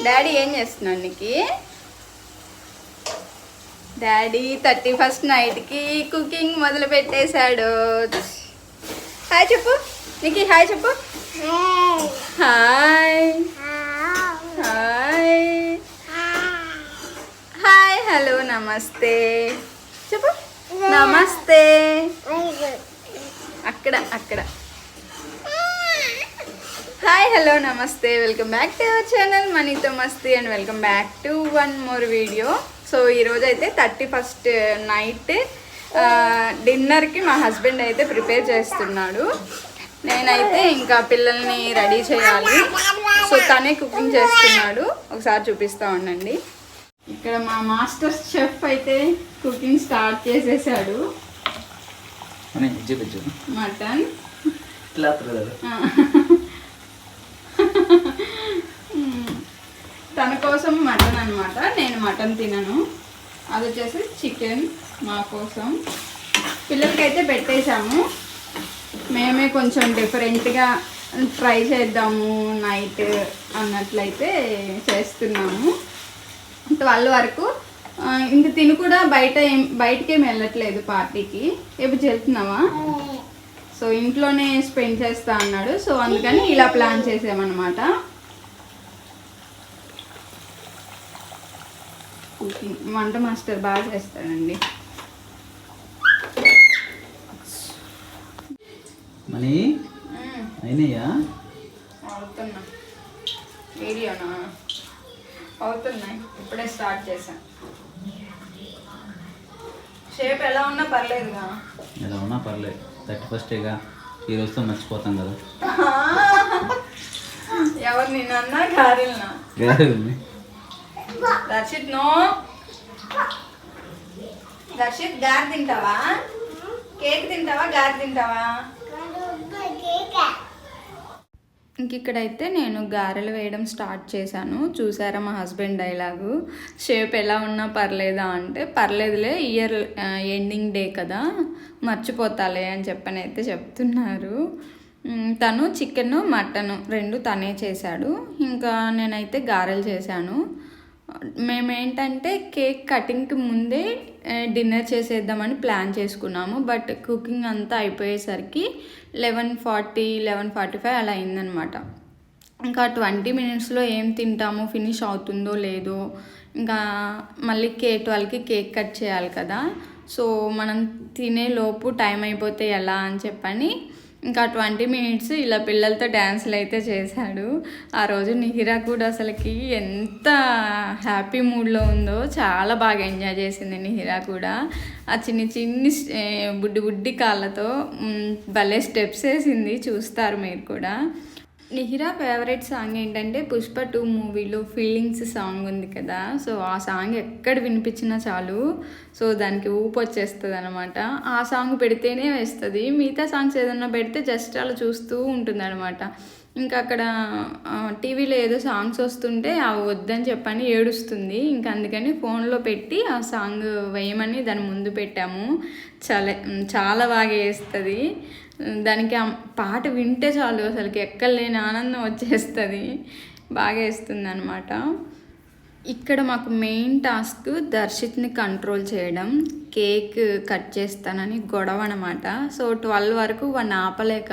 Daddy ఏం చేస్తున్నాడు నీకు? డాడీ 31st నైట్కి కుకింగ్ మొదలు పెట్టేశాడు. హాయ్ చెప్పు నీకు, హాయ్ చెప్పు. హాయ్ హాయ్ హాయ్ హలో నమస్తే చెప్పు. నమస్తే అక్కడ అక్కడ. హాయ్ హలో నమస్తే, welcome back to our channel మనీతో మస్తీ and welcome back to one more video. So ఈరోజు అయితే 31st నైట్ డిన్నర్కి మా హస్బెండ్ అయితే ప్రిపేర్ చేస్తున్నాడు. నేనైతే ఇంకా పిల్లల్ని రెడీ చేయాలి. సో తనే కుకింగ్ చేస్తున్నాడు, ఒకసారి చూపిస్తా ఉండండి. ఇక్కడ మా మాస్టర్ షెఫ్ అయితే కుకింగ్ స్టార్ట్ చేసేసాడు. మటన్ తన కోసం మటన్ అనమాట, నేను మటన్ తినను. అది వచ్చేసి చికెన్ మా కోసం. పిల్లలకైతే పెట్టేశాము, మేమే కొంచెం డిఫరెంట్గా ట్రై చేద్దాము నైట్ అన్నట్లయితే చేస్తున్నాము. 12 వరకు ఇంక తిని కూడా బయటకేం వెళ్ళట్లేదు పార్టీకి. ఎప్పుడు వెళ్తున్నావా? సో ఇంట్లోనే స్పెండ్ చేస్తా అన్నాడు. సో అందుకని ఇలా ప్లాన్ చేసామన్నమాట. కుకింగ్ వంట మాస్టర్ బాగా చేస్తాడండి. మనీ అయినాయా? అవుతున్నా, వీడియోనా అవుతున్నాయి, ఇప్పుడే స్టార్ట్ చేశాను. షేప్ ఎలా ఉన్నా పర్లేదుగా, ఎలా ఉన్నా పర్లేదు. 31స్ట్గా ఈ రోజుతో మర్చిపోతాం కదా. ఎవరు నిన్న గారెలునా? గారెలు. దర్శిత్ నో, దర్శిత్ గారె తింటావా? కేక్ తింటావా? గారె తింటావా? ఇంక ఇక్కడైతే నేను గారెలు వేయడం స్టార్ట్ చేశాను. చూసారా మా హస్బెండ్ డైలాగు, షేప్ ఎలా ఉన్నా పర్లేదా అంటే, పర్లేదులే ఇయర్ ఎండింగ్ డే కదా మర్చిపోతాలే అని చెప్పని అయితే చెప్తున్నారు. తను చికెన్ మటన్ 2 తనే చేశాడు. ఇంకా నేనైతే గారెలు చేశాను. మేమేంటంటే కేక్ కటింగ్కి ముందే డిన్నర్ చేసేద్దామని ప్లాన్ చేసుకున్నాము. బట్ కుకింగ్ అంతా అయిపోయేసరికి 11:40-11:45 అలా అయిందనమాట. ఇంకా 20 మినిట్స్లో ఏం తింటాము, ఫినిష్ అవుతుందో లేదో, ఇంకా మళ్ళీ 12కి కేక్ కట్ చేయాలి కదా. సో మనం తినే లోపు టైం అయిపోతే ఎలా అని చెప్పని ఇంకా 20 మినిట్స్ ఇలా పిల్లలతో డ్యాన్సులు అయితే చేశాడు. ఆ రోజు నిహిరా కూడా అసలుకి ఎంత హ్యాపీ మూడ్లో ఉందో, చాలా బాగా ఎంజాయ్ చేసింది నిహిరా కూడా. ఆ చిన్ని బుడ్డి కాళ్ళతో భలే స్టెప్స్ వేసింది, చూస్తారు మీరు కూడా. నిహిరా ఫేవరెట్ సాంగ్ ఏంటంటే పుష్ప 2 మూవీలో ఫీలింగ్స్ సాంగ్ ఉంది కదా. సో ఆ సాంగ్ ఎక్కడ వినిపించినా చాలు, సో దానికి ఊపు వచ్చేస్తుంది అనమాట. ఆ సాంగ్ పెడితేనే వేస్తుంది, మిగతా సాంగ్స్ ఏదన్నా పెడితే జస్ట్ అలా చూస్తూ ఉంటుంది అనమాట. ఇంకా అక్కడ టీవీలో ఏదో సాంగ్స్ వస్తుంటే అవి వద్దని చెప్పని ఏడుస్తుంది. ఇంకా అందుకని ఫోన్లో పెట్టి ఆ సాంగ్ వేయమని దాని ముందు పెట్టాము. చాలా బాగా వేస్తుంది. దానికి ఆ పాట వింటే చాలు అసలుకి ఎక్కలేని ఆనందం వచ్చేస్తుంది, బాగా వేస్తుంది అనమాట. ఇక్కడ మాకు మెయిన్ టాస్క్ దర్శిత్ని కంట్రోల్ చేయడం. కేక్ కట్ చేస్తానని గొడవ అనమాట. సో 12 వరకు వాడిని ఆపలేక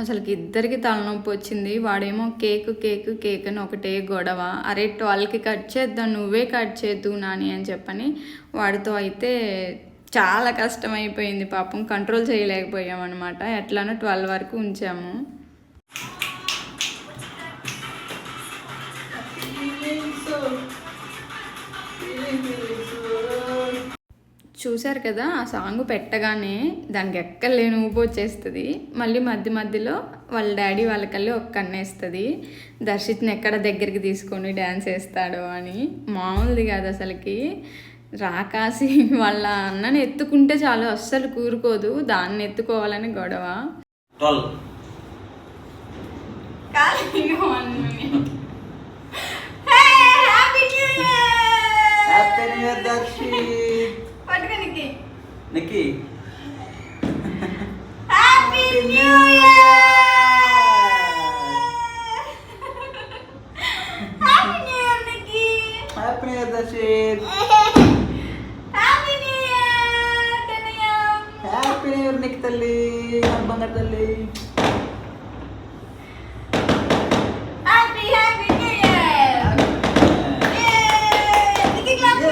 అసలుకి ఇద్దరికి తలనొప్పి వచ్చింది. వాడేమో కేక్ అని ఒకటే గొడవ. అరే 12కి కట్ చేద్దాం, నువ్వే కట్ చేద్దు నాని అని చెప్పని వాడితో అయితే చాలా కష్టమైపోయింది. పాపం కంట్రోల్ చేయలేకపోయామన్నమాట. ఎట్లానో 12 వరకు ఉంచాము. చూశారు కదా, ఆ సాంగ్ పెట్టగానే దానికి ఎక్కలేని ఊపు వచ్చేస్తుంది. మళ్ళీ మధ్యలో వాళ్ళ డాడీ వాళ్ళకల్లి ఒక కన్నేస్తుంది. దర్శిత్ని ఎక్కడ దగ్గరికి తీసుకొని డ్యాన్స్ వేస్తాడో అని. మామూలుది కాదు అసలుకి. రాకాసి వాళ్ళ అన్నని ఎత్తుకుంటే చాలు, అస్సలు కూరుకోదు, దాన్ని ఎత్తుకోవాలని గొడవ. Happy new year Darshith. Happy new year Kannayya. Happy new year నీకు తల్లి, బంగారు తల్లి. Happy happy new year. Nikki clap.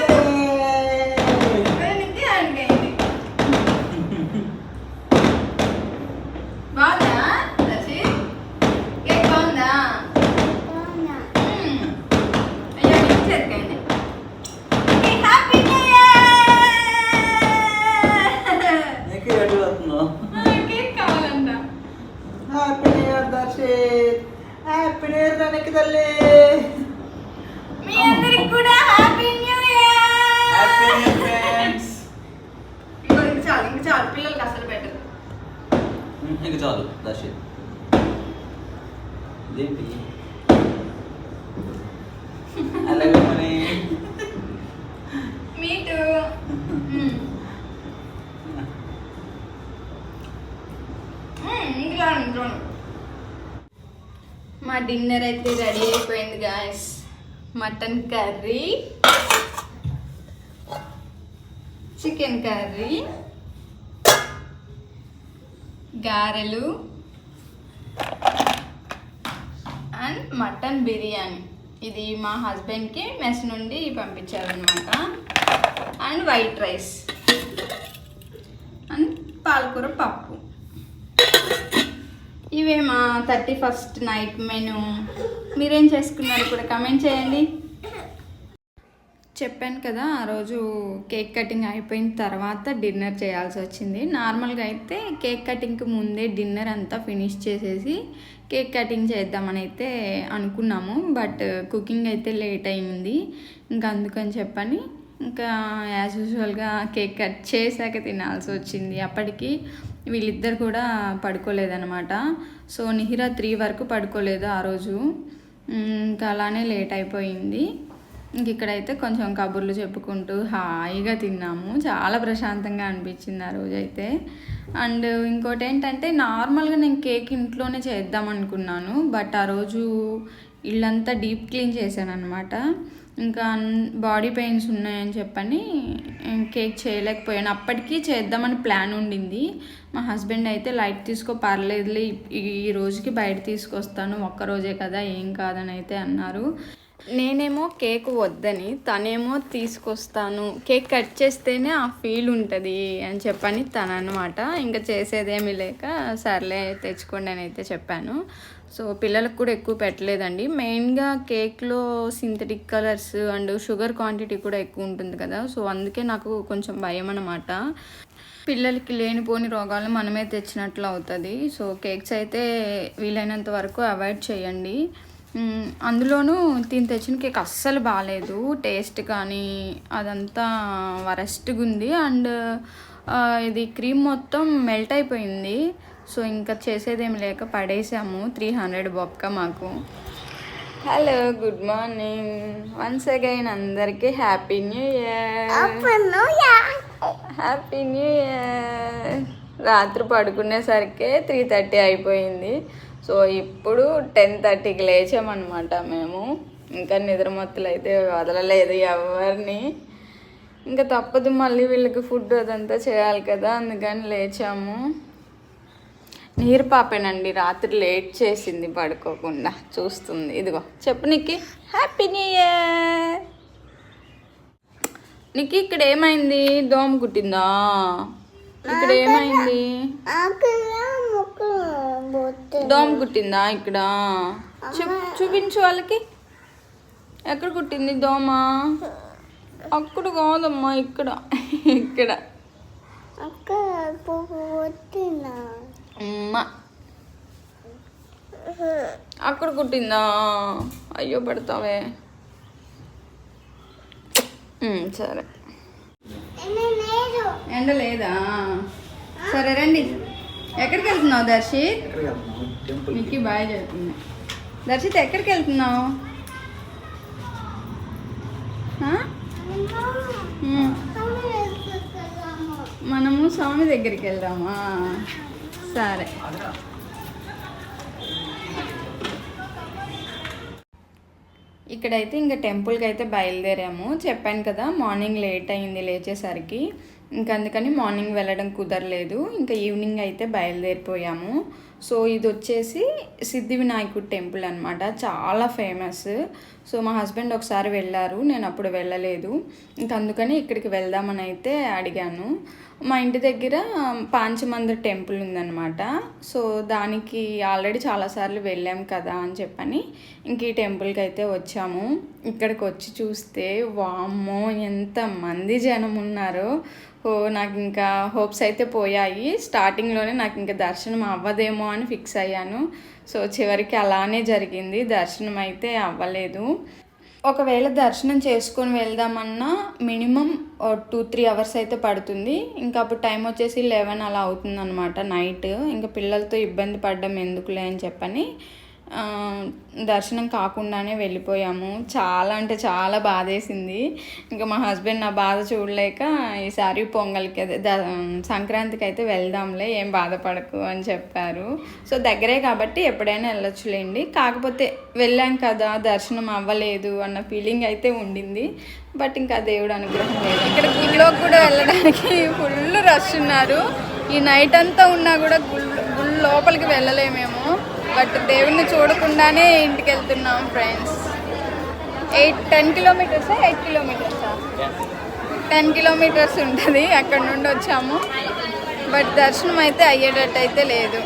Nikki అండి. బాగుందా దర్శిత్? కేక్ బాగుందా? అయ్యో నిక్కి చేతికండి. Happy new year. నీకు ఎటు వస్తున్నావు? కేక్ కావాలంట. Happy new year Darshith. Happy new year నీకు తల్లి. మీ అందరికి కూడా happy new year. Happy new year friends. ఇంక చాలు పిల్లలకి అసలు పెట్టదు. నీకు చాలు దర్శిత్. ఇదేంటి అలాగే మరి మీటు ఇంట్లో మా డిన్నర్ అయితే రెడీ అయిపోయింది guys. Mutton curry, chicken curry, గారెలు అండ్ మటన్ బిర్యానీ. ఇది మా హస్బెండ్కి మెస్ నుండి పంపించారనమాట. అండ్ వైట్ రైస్ అండ్ పాలకూర పప్పు. ఇవే మా 31st నైట్ మెను. మీరేం చేసుకున్నారు కూడా కమెంట్ చేయండి. చెప్పాను కదా, ఆ రోజు కేక్ కటింగ్ అయిపోయిన తర్వాత డిన్నర్ చేయాల్సి వచ్చింది. నార్మల్గా అయితే కేక్ కటింగ్కి ముందే డిన్నర్ అంతా ఫినిష్ చేసేసి కేక్ కటింగ్ చేద్దామని అయితే అనుకున్నాము. బట్ కుకింగ్ అయితే లేట్ అయింది. ఇంకా అందుకని చెప్పని ఇంకా యాజ్ యూజువల్గా కేక్ కట్ చేశాక తినాల్సి వచ్చింది. అప్పటికి వీళ్ళిద్దరు కూడా పడుకోలేదన్నమాట. సో నిహిరా 3 వరకు పడుకోలేదు ఆ రోజు. ఇంకా అలానే లేట్ అయిపోయింది. ఇంక ఇక్కడైతే కొంచెం కబుర్లు చెప్పుకుంటూ హాయిగా తిన్నాము. చాలా ప్రశాంతంగా అనిపించింది ఆ రోజైతే. అండ్ ఇంకోటి ఏంటంటే, నార్మల్గా నేను కేక్ ఇంట్లోనే చేద్దాం అనుకున్నాను. బట్ ఆ రోజు ఇల్లంతా డీప్ క్లీన్ చేశాను అనమాట. ఇంకా బాడీ పెయిన్స్ ఉన్నాయని చెప్పని కేక్ చేయలేకపోయాను. అప్పటికీ చేద్దామని ప్లాన్ ఉండింది. మా హస్బెండ్ అయితే లైట్ తీసుకో, పర్లేదులే ఈ రోజుకి బయట తీసుకొస్తాను, ఒక్కరోజే కదా ఏం కాదని అయితే అన్నారు. నేనేమో కేక్ వద్దని, తనేమో తీసుకొస్తాను, కేక్ కట్ చేస్తేనే ఆ ఫీల్ ఉంటుంది అని చెప్పని తను అనమాట. ఇంకా చేసేదేమీ లేక సర్లే తెచ్చుకోండి అని అయితే చెప్పాను. సో పిల్లలకు కూడా ఎక్కువ పెట్టలేదండి. మెయిన్గా కేక్లో synthetic colours and sugar quantity కూడా ఎక్కువ ఉంటుంది కదా. సో అందుకే నాకు కొంచెం భయం అన్నమాట. పిల్లలకి లేనిపోని రోగాలు మనమే తెచ్చినట్లు అవుతుంది. సో కేక్స్ అయితే వీలైనంత వరకు అవాయిడ్ చేయండి. అందులోనూ దీన్ని తెచ్చిన కేక్ అస్సలు బాగాలేదు. టేస్ట్ కానీ అదంతా వరస్ట్గా ఉంది. అండ్ ఇది క్రీమ్ మొత్తం మెల్ట్ అయిపోయింది. సో ఇంకా చేసేదేమి లేక పడేసాము. 300 బొక్క మాకు. Hello, good morning once again. అందరికీ happy new year. Happy new year. రాత్రి పడుకునేసరికి 3:30 అయిపోయింది. సో ఇప్పుడు 10:30కి లేచామన్నమాట మేము. ఇంకా నిద్రమత్తులు అయితే వదలలేదు ఎవరిని. ఇంకా తప్పదు, మళ్ళీ వీళ్ళకి ఫుడ్ అదంతా చేయాలి కదా, అందుకని లేచాము. నీరు పాపేనండి రాత్రి లేట్ చేసింది పడుకోకుండా, చూస్తుంది. ఇదిగో చెప్పు నీకు హ్యాపీ న్యూ ఇయర్. నీకు ఇక్కడ ఏమైంది? దోమ కుట్టిందా? ఇక్కడ ఏమైంది? దోమ కుట్టిందా ఇక్కడ? చూపించు వాళ్ళకి. ఎక్కడ కుట్టింది దోమ? అక్కడ కాదమ్మా, ఇక్కడ ఇక్కడ అమ్మా అక్కడ కుట్టిందా? అయ్యో పడతావే. సరే, ఎండ లేదా? సరే రండి. ఎక్కడికి వెళ్తున్నావు దర్శిత్? మీకు బాయ్ చెప్తున్నా. దర్శిత్ ఎక్కడికి వెళ్తున్నావు? మనము స్వామి దగ్గరికి వెళ్దామా? సరే. ఇక ఇక్కడైతే ఇంకా టెంపుల్కి అయితే బయలుదేరాము. చెప్పాను కదా మార్నింగ్ లేట్ అయింది లేచేసరికి, ఇంకా అందుకని మార్నింగ్ వెళ్ళడం కుదరలేదు. ఇంకా ఈవినింగ్ అయితే బయలుదేరిపోయాము. సో ఇది వచ్చేసి సిద్ధి వినాయకుడు టెంపుల్ అనమాట, చాలా ఫేమస్. సో మా హస్బెండ్ ఒకసారి వెళ్ళారు, నేను అప్పుడు వెళ్ళలేదు. ఇంకా అందుకని ఇక్కడికి వెళ్దామని అయితే అడిగాను. మా ఇంటి దగ్గర పాంచమందిర టెంపుల్ ఉందన్నమాట. సో దానికి ఆల్రెడీ చాలాసార్లు వెళ్ళాం కదా అని చెప్పని ఇంక ఈ టెంపుల్కి అయితే వచ్చాము. ఇక్కడికి వచ్చి చూస్తే వామ్మో ఎంతమంది జనం ఉన్నారో. నాకు ఇంకా హోప్స్ అయితే పోయాయి. స్టార్టింగ్లోనే నాకు ఇంకా దర్శనం అవ్వదేమో అని ఫిక్స్ అయ్యాను. సో చివరికి అలానే జరిగింది, దర్శనం అయితే అవ్వలేదు. ఒకవేళ దర్శనం చేసుకొని వెళ్దామన్నా మినిమం 2-3 అవర్స్ అయితే పడుతుంది. ఇంకా అప్పుడు టైం వచ్చేసి 11 అలా అవుతుందన్నమాట నైట్. ఇంకా పిల్లలతో ఇబ్బంది పడడం ఎందుకులే అని చెప్పని దర్శనం కాకుండానే వెళ్ళిపోయాము. చాలా అంటే చాలా బాధేసింది. ఇంకా మా హస్బెండ్ నా బాధ చూడలేక ఈసారి పొంగల్కి అదే సంక్రాంతికి అయితే వెళ్దాంలే, ఏం బాధపడకు అని చెప్పారు. సో దగ్గరే కాబట్టి ఎప్పుడైనా వెళ్ళొచ్చులేండి. కాకపోతే వెళ్ళాం కదా దర్శనం అవ్వలేదు అన్న ఫీలింగ్ అయితే ఉండింది. బట్ ఇంకా దేవుడు అనుగ్రహం లేదు. ఇక్కడ గుళ్ళోకి కూడా వెళ్ళడానికి ఫుల్ రష్ ఉన్నారు. ఈ నైట్ అంతా ఉన్నా కూడా గుళ్ళు లోపలికి వెళ్ళలేమేమో. బట్ దేవుణ్ణి చూడకుండానే ఇంటికి వెళ్తున్నాం ఫ్రెండ్స్. 10 కిలోమీటర్సా 8 కిలోమీటర్సా 10 కిలోమీటర్స్ ఉంటుంది అక్కడ నుండి వచ్చాము. బట్ దర్శనం అయితే అయ్యేటట్టు అయితే లేదు.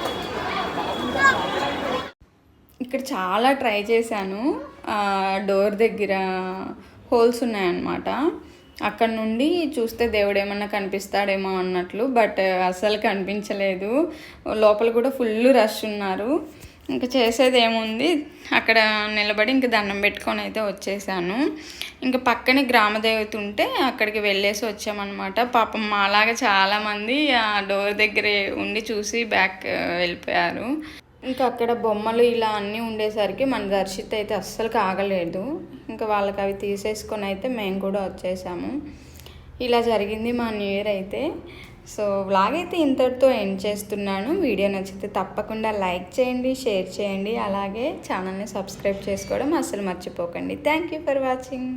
ఇక్కడ చాలా ట్రై చేశాను. డోర్ దగ్గర హోల్స్ ఉన్నాయన్నమాట, అక్కడ నుండి చూస్తే దేవుడు ఏమన్నా కనిపిస్తాడేమో అన్నట్లు. బట్ అస్సలు కనిపించలేదు. లోపల కూడా ఫుల్ రష్ ఉన్నారు. ఇంకా చేసేది ఏముంది, అక్కడ నిలబడి ఇంకా దండం పెట్టుకొని అయితే వచ్చేసాను. ఇంకా పక్కనే గ్రామదేవత ఉంటే అక్కడికి వెళ్ళేసి వచ్చామన్నమాట. పాపం మాలాగా చాలామంది ఆ డోర్ దగ్గరే ఉండి చూసి బ్యాక్ వెళ్ళిపోయారు. ఇంకా అక్కడ బొమ్మలు ఇలా అన్నీ ఉండేసరికి మన దర్శిత అయితే అస్సలు కాగలేదు. ఇంకా వాళ్ళకి అవి తీసేసుకొని అయితే మేము కూడా వచ్చేసాము. ఇలా జరిగింది మా న్యూ ఇయర్ అయితే. సో వ్లాగ్ అయితే ఇంతటితో ఎండ్ చేస్తున్నాను. వీడియో నచ్చితే తప్పకుండా లైక్ చేయండి, షేర్ చేయండి, అలాగే ఛానల్ని సబ్స్క్రైబ్ చేసుకోవడం అస్సలు మర్చిపోకండి. Thank you for watching.